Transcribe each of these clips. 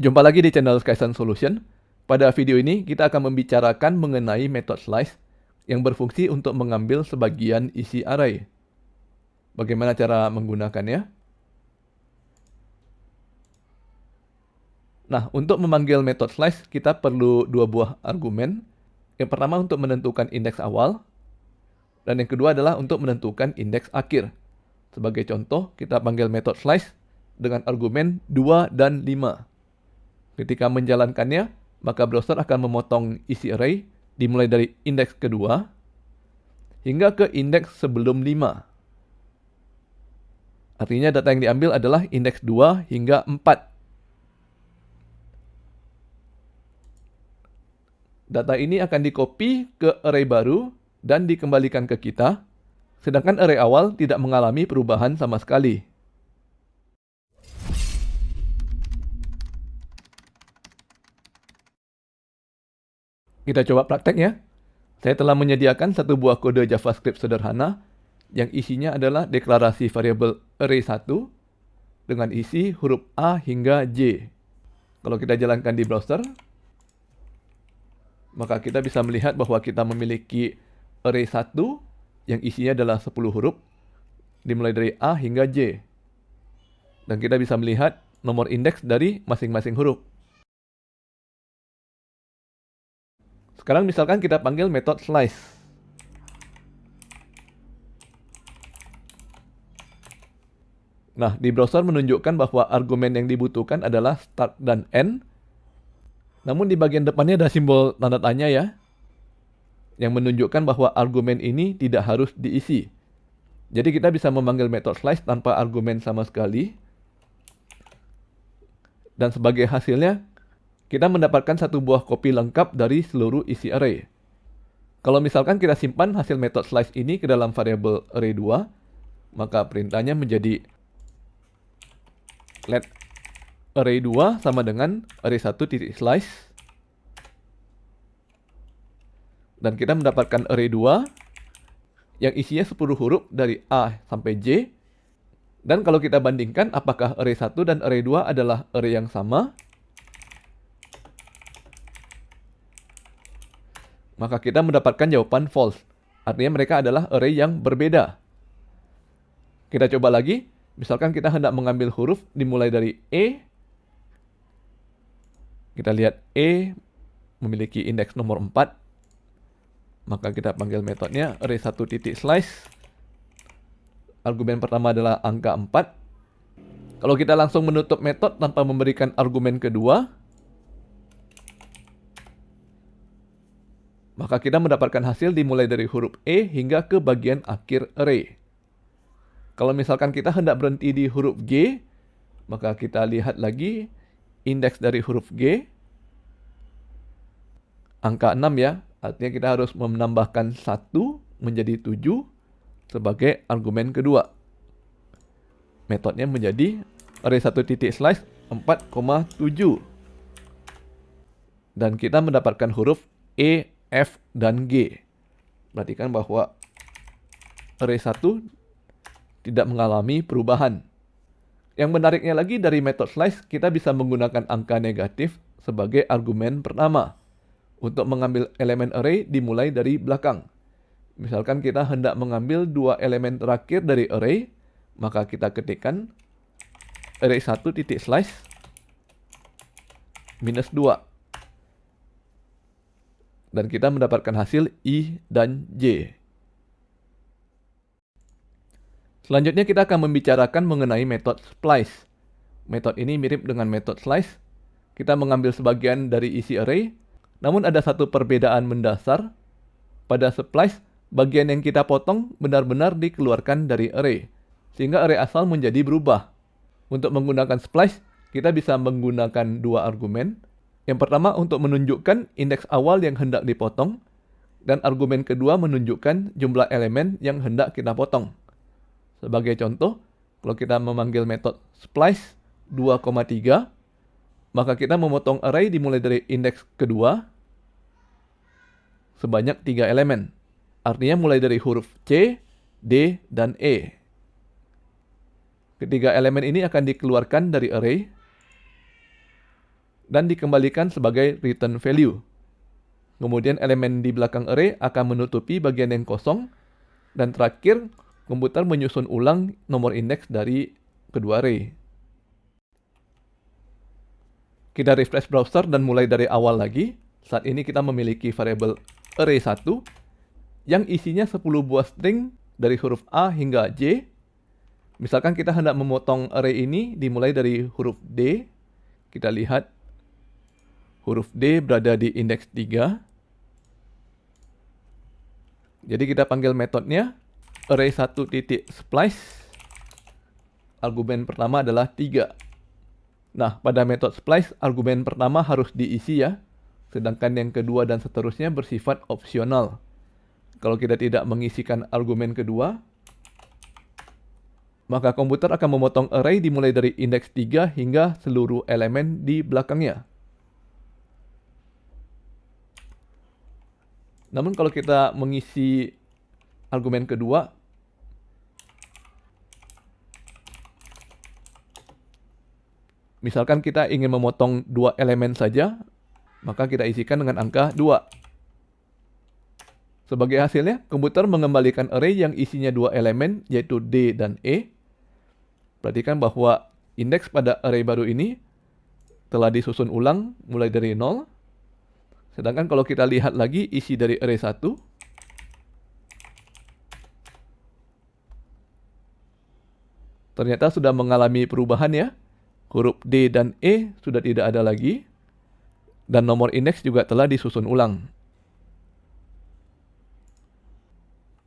Jumpa lagi di channel Skysun Solution. Pada video ini, kita akan membicarakan mengenai metode slice yang berfungsi untuk mengambil sebagian isi array. Bagaimana cara menggunakannya? Nah, untuk memanggil metode slice, kita perlu dua buah argumen. Yang pertama untuk menentukan indeks awal, dan yang kedua adalah untuk menentukan indeks akhir. Sebagai contoh, kita panggil metode slice dengan argumen 2 dan 5. Ketika menjalankannya, maka browser akan memotong isi array dimulai dari indeks kedua hingga ke indeks sebelum 5. Artinya data yang diambil adalah indeks 2 hingga 4. Data ini akan di-copy ke array baru dan dikembalikan ke kita, sedangkan array awal tidak mengalami perubahan sama sekali. Kita coba prakteknya. Saya telah menyediakan satu buah kode JavaScript sederhana yang isinya adalah deklarasi variabel array1 dengan isi huruf A hingga J. Kalau kita jalankan di browser, maka kita bisa melihat bahwa kita memiliki array1 yang isinya adalah 10 huruf, dimulai dari A hingga J. Dan kita bisa melihat nomor indeks dari masing-masing huruf. Sekarang misalkan kita panggil metode slice. Nah, di browser menunjukkan bahwa argumen yang dibutuhkan adalah start dan end. Namun di bagian depannya ada simbol tanda tanya ya, yang menunjukkan bahwa argumen ini tidak harus diisi. Jadi kita bisa memanggil metode slice tanpa argumen sama sekali. Dan sebagai hasilnya, kita mendapatkan satu buah copy lengkap dari seluruh isi array. Kalau misalkan kita simpan hasil metode slice ini ke dalam variabel array2, maka perintahnya menjadi let array2 sama dengan array1.slice. Dan kita mendapatkan array2 yang isinya 10 huruf dari A sampai J. Dan kalau kita bandingkan apakah array1 dan array2 adalah array yang sama, maka kita mendapatkan jawaban false. Artinya mereka adalah array yang berbeda. Kita coba lagi. Misalkan kita hendak mengambil huruf dimulai dari E. Kita lihat E memiliki indeks nomor 4. Maka kita panggil metodenya array1.slice. Argumen pertama adalah angka 4. Kalau kita langsung menutup metode tanpa memberikan argumen kedua, maka kita mendapatkan hasil dimulai dari huruf E hingga ke bagian akhir array. Kalau misalkan kita hendak berhenti di huruf G, maka kita lihat lagi indeks dari huruf G. Angka 6 ya, artinya kita harus menambahkan 1 menjadi 7 sebagai argumen kedua. Metodenya menjadi array1.slice 4,7. Dan kita mendapatkan huruf E, F, dan G. Perhatikan bahwa array1 tidak mengalami perubahan. Yang menariknya lagi dari metode slice, kita bisa menggunakan angka negatif sebagai argumen pertama untuk mengambil elemen array dimulai dari belakang. Misalkan kita hendak mengambil dua elemen terakhir dari array, maka kita ketikkan array1.slice minus 2. Dan kita mendapatkan hasil I dan J. Selanjutnya kita akan membicarakan mengenai metode splice. Metode ini mirip dengan metode slice. Kita mengambil sebagian dari isi array, namun ada satu perbedaan mendasar. Pada splice, bagian yang kita potong benar-benar dikeluarkan dari array, sehingga array asal menjadi berubah. Untuk menggunakan splice, kita bisa menggunakan dua argumen. Yang pertama untuk menunjukkan indeks awal yang hendak dipotong, dan argumen kedua menunjukkan jumlah elemen yang hendak kita potong. Sebagai contoh, kalau kita memanggil metode splice 2,3, maka kita memotong array dimulai dari indeks kedua sebanyak 3 elemen. Artinya mulai dari huruf C, D, dan E. Ketiga elemen ini akan dikeluarkan dari array. dan dikembalikan sebagai return value. Kemudian elemen di belakang array akan menutupi bagian yang kosong, dan terakhir komputer menyusun ulang nomor indeks dari kedua array. Kita refresh browser dan mulai dari awal lagi. Saat ini kita memiliki variabel array1 yang isinya 10 buah string dari huruf A hingga J. Misalkan kita hendak memotong array ini dimulai dari huruf D. Kita lihat huruf D berada di indeks 3. Jadi kita panggil metodenya array1.splice. Argumen pertama adalah 3. Nah, pada metode splice, argumen pertama harus diisi ya, sedangkan yang kedua dan seterusnya bersifat opsional. Kalau kita tidak mengisikan argumen kedua, maka komputer akan memotong array dimulai dari indeks 3 hingga seluruh elemen di belakangnya. Namun kalau kita mengisi argumen kedua, misalkan kita ingin memotong 2 elemen saja, maka kita isikan dengan angka 2. Sebagai hasilnya, komputer mengembalikan array yang isinya 2 elemen, yaitu D dan E. Perhatikan bahwa indeks pada array baru ini telah disusun ulang mulai dari 0. Sedangkan kalau kita lihat lagi isi dari array 1, ternyata sudah mengalami perubahan ya. Huruf D dan E sudah tidak ada lagi, dan nomor indeks juga telah disusun ulang.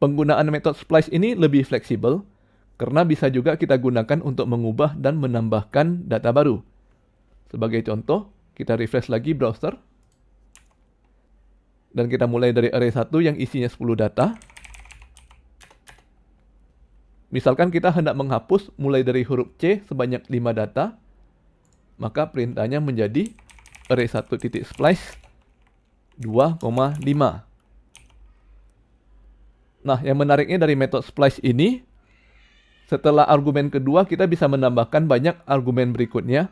Penggunaan metode splice ini lebih fleksibel, karena bisa juga kita gunakan untuk mengubah dan menambahkan data baru. Sebagai contoh, kita refresh lagi browser, dan kita mulai dari array 1 yang isinya 10 data. Misalkan kita hendak menghapus mulai dari huruf C sebanyak 5 data, maka perintahnya menjadi array1.splice 2,5. Nah, yang menariknya dari metode splice ini, setelah argumen kedua kita bisa menambahkan banyak argumen berikutnya,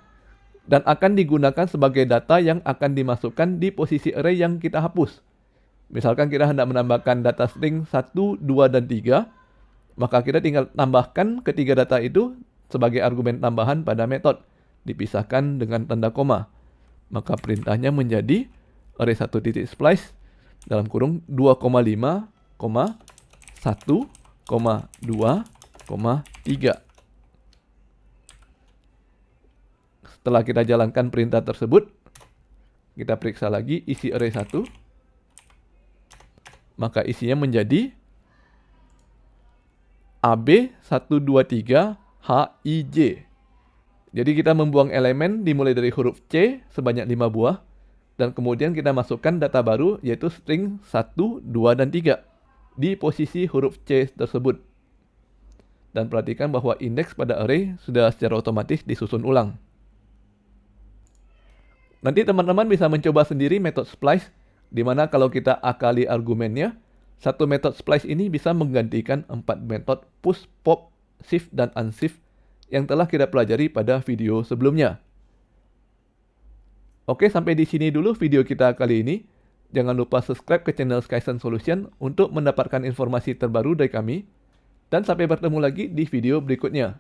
dan akan digunakan sebagai data yang akan dimasukkan di posisi array yang kita hapus. Misalkan kita hendak menambahkan data string 1, 2, dan 3, maka kita tinggal tambahkan ketiga data itu sebagai argumen tambahan pada metode, dipisahkan dengan tanda koma. Maka perintahnya menjadi array1.splice dalam kurung 2,5, 1, 2, 3. Setelah kita jalankan perintah tersebut, kita periksa lagi isi array 1. Maka isinya menjadi AB123 HIJ. Jadi kita membuang elemen dimulai dari huruf C sebanyak 5 buah, dan kemudian kita masukkan data baru yaitu string 1, 2, dan 3 di posisi huruf C tersebut. Dan perhatikan bahwa indeks pada array sudah secara otomatis disusun ulang. Nanti teman-teman bisa mencoba sendiri metode splice, di mana kalau kita akali argumennya, satu metode splice ini bisa menggantikan 4 metode push, pop, shift, dan unshift yang telah kita pelajari pada video sebelumnya. Oke, sampai di sini dulu video kita kali ini. Jangan lupa subscribe ke channel Skysen Solution untuk mendapatkan informasi terbaru dari kami. Dan sampai bertemu lagi di video berikutnya.